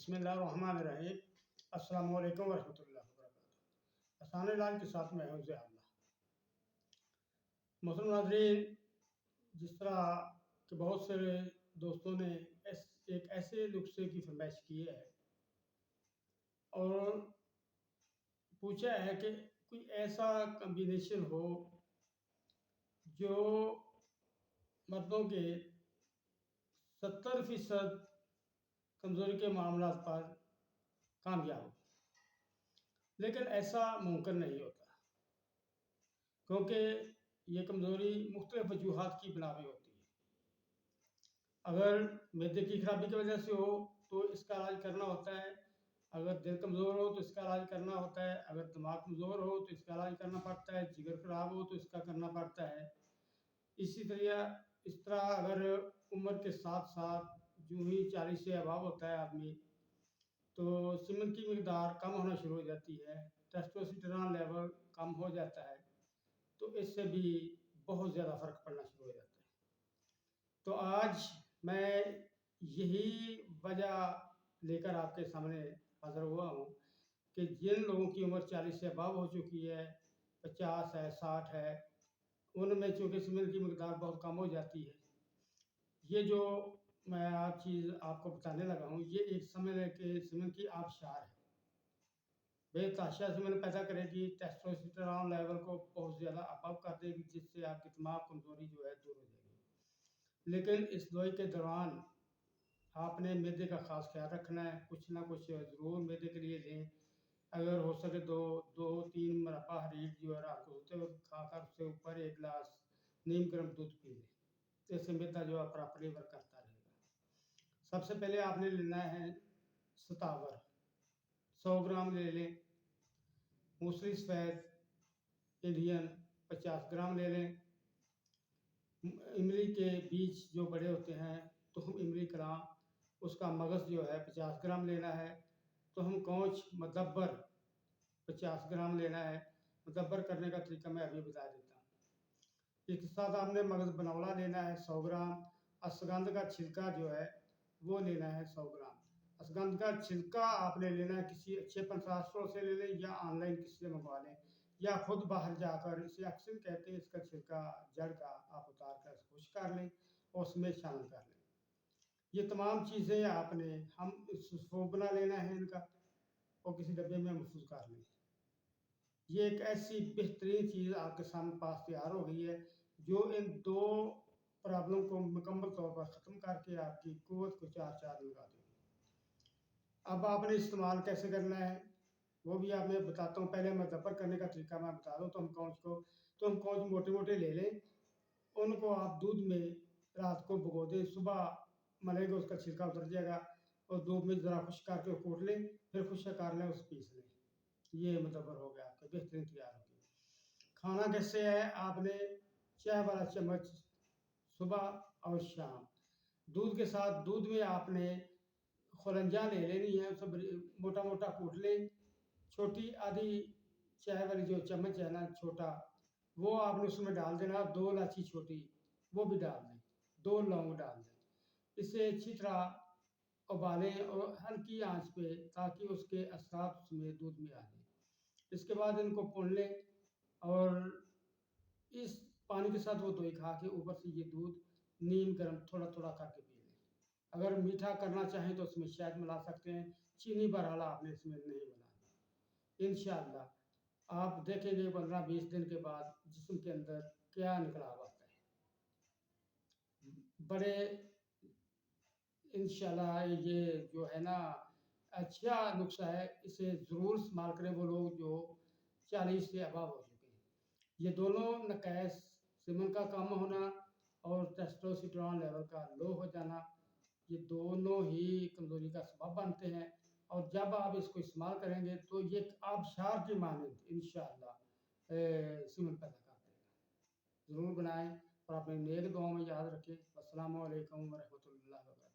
بسم اللہ الرحمن الرحیم۔ السلام علیکم ورحمۃ اللہ وبرکاتہ۔ احسان العلم کے ساتھ میں ہوں ضیاء اللہ۔ محترم ناظرین، جس طرح کہ بہت سے دوستوں نے ایک ایسے نسخے کی فرمائش کی ہے اور پوچھا ہے کہ کوئی ایسا کمبینیشن ہو جو مردوں کے 70% کمزوری کے معاملات پر کامیاب ہو، لیکن ایسا ممکن نہیں ہوتا کیونکہ یہ کمزوری مختلف وجوہات کی بنا پہ ہوتی ہے۔ اگر معدے کی خرابی کی وجہ سے ہو تو اس کا علاج کرنا ہوتا ہے، اگر دل کمزور ہو تو اس کا علاج کرنا ہوتا ہے، اگر دماغ کمزور ہو تو اس کا علاج کرنا پڑتا ہے، جگر خراب ہو تو اس کا کرنا پڑتا ہے۔ اس طرح اگر عمر کے ساتھ ساتھ جو ہی 40 سے ابو ہوتا ہے آدمی تو سیمن کی مقدار کم ہونا شروع ہو جاتی ہے، ٹیسٹوسٹیرون لیول کم ہو جاتا ہے، تو اس سے بھی بہت زیادہ فرق پڑنا شروع ہو جاتا ہے۔ تو آج میں یہی وجہ لے کر آپ کے سامنے حاضر ہوا ہوں کہ جن لوگوں کی عمر 40 سے ابو ہو چکی ہے، 50 ہے، 60 ہے، ان میں چونکہ سیمن کی مقدار بہت کم ہو جاتی ہے۔ یہ جو میں چیز آپ کو بتانے لگا ہوں، یہ ایک سمجھ لیں کہ سیمن کی آبشار ہے، بے تحاشا سیمن پیدا کرے گی، ٹیسٹوسٹیرون لیول کو بہت زیادہ ابو کر دے گی، جس سے آپ کی تمام کمزوری جو ہے دور ہو جائے گی۔ لیکن اس دوائی کے دوران آپ نے معدے کا خاص خیال رکھنا ہے، کچھ نہ کچھ ضرور معدے کے لیے لیں۔ اگر ہو سکے دو تین مربع حریٹ جو ہے رات کو سوتے وقت کھا کر اس سے اوپر 1 گلاس نیم گرم دودھ پی لیں، اس سے معدہ جو ہے پراپرلی ورک کرتا رہے گا۔ سب سے پہلے آپ نے لینا ہے ستاور، 100 گرام لے لیں۔ موسلی سفید انڈین 50 گرام لے لیں۔ املی کے بیج جو بڑے ہوتے ہیں تخم املی کلاں، اس کا مغز جو ہے 50 گرام لینا ہے۔ تخم کونچ مدبر 50 گرام لینا ہے۔ مدبر کرنے کا طریقہ میں ابھی بتا دیتا ہوں۔ اس کے ساتھ آپ نے مغز بنولا لینا ہے 100 گرام۔ اشگندھ کا چھلکا جو ہے وہ لینا ہے 100 گرام۔ اشگندھ کا چھلکا آپ نے لینا ہے کسی اچھے پنساس اسٹور سے لے لیں یا آن لائن کسی سے منگوا لیں یا خود باہر جا کر، اسے اکثر کہتے ہیں اس کا چھلکا جڑ کا، آپ اتار کر خشک کر لیں اور اس میں شامل کر لیں۔ یہ تمام چیزیں آپ نے سوپ بنا لینا ہے ان کا اور کسی ڈبے میں محفوظ کر لیں۔ یہ ایک ایسی بہترین چیز آپ کے سامنے پاس تیار ہو گئی ہے جو ان دو پرابلم کو مکمل طور پر ختم کر کے آپ کی قوت کو چار لگا دے گی۔ اب آپ نے استعمال کیسے کرنا ہے وہ بھی آپ میں بتاتا ہوں۔ پہلے مدبر کرنے کا طریقہ میں بتا دوں۔ تو ہم کونچ موٹے موٹے لے لیں، ان کو آپ دودھ میں رات کو بھگو دیں، صبح ملیں گے اس کا چھلکا اتر جائے گا اور دودھ میں ذرا خشک کر کے کوٹ لیں، پھر خشک کر لیں، اس پیس لیں۔ یہ مدبر ہو گیا آپ کا، بہترین تیار ہو گیا۔ کھانا کیسے ہے؟ آپ نے چائے والا چمچ صبح اور شام دودھ کے ساتھ، دودھ میں آپ نے خورنجا لے لینی ہے، اسے موٹا موٹا کوٹ لیں۔ چھوٹی آدھی چائے والی جو چمچ ہے نا چھوٹا، وہ آپ نے اس میں ڈال دینا۔ 2 الائچی چھوٹی وہ بھی ڈال دیں، 2 لونگ ڈال دیں۔ اسے اچھی طرح ابالیں اور ہلکی آنچ پہ تاکہ اس کے اثرات اس میں دودھ میں آ جائیں۔ اس کے بعد ان کو پون لیں اور اس پانی کے ساتھ وہ دوائی کھا کے اوپر سے یہ دودھ نیم گرم تھوڑا تھوڑا کر کے پی لیں۔ اگر میٹھا کرنا چاہیں تو اس میں شہد ملا سکتے ہیں، چینی برحالہ آپ نے اس میں نہیں ملانی۔ انشاءاللہ آپ دیکھیں گے 15-20 دن کے بعد جسم کے اندر کیا انقلاب آتا ہے۔ بڑے انشاءاللہ یہ جو ہے نا اچھا نسخہ ہے، اسے ضرور استعمال کریں وہ لوگ جو 40 سے ابو ہو چکے ہیں۔ یہ دونوں نقائص، سیمن کا کم ہونا اور ٹیسٹوسٹیرون لیول کا لو ہو جانا، یہ دونوں ہی کمزوری کا سبب بنتے ہیں، اور جب آپ اس کو استعمال کریں گے تو یہ آبشار کی مانند انشاءاللہ سیمن پیدا کر دے گا۔ ضرور بنائیں اور اپنے نیک دعاؤں میں یاد رکھیں۔ السلام علیکم ورحمۃ اللہ وبرکاتہ۔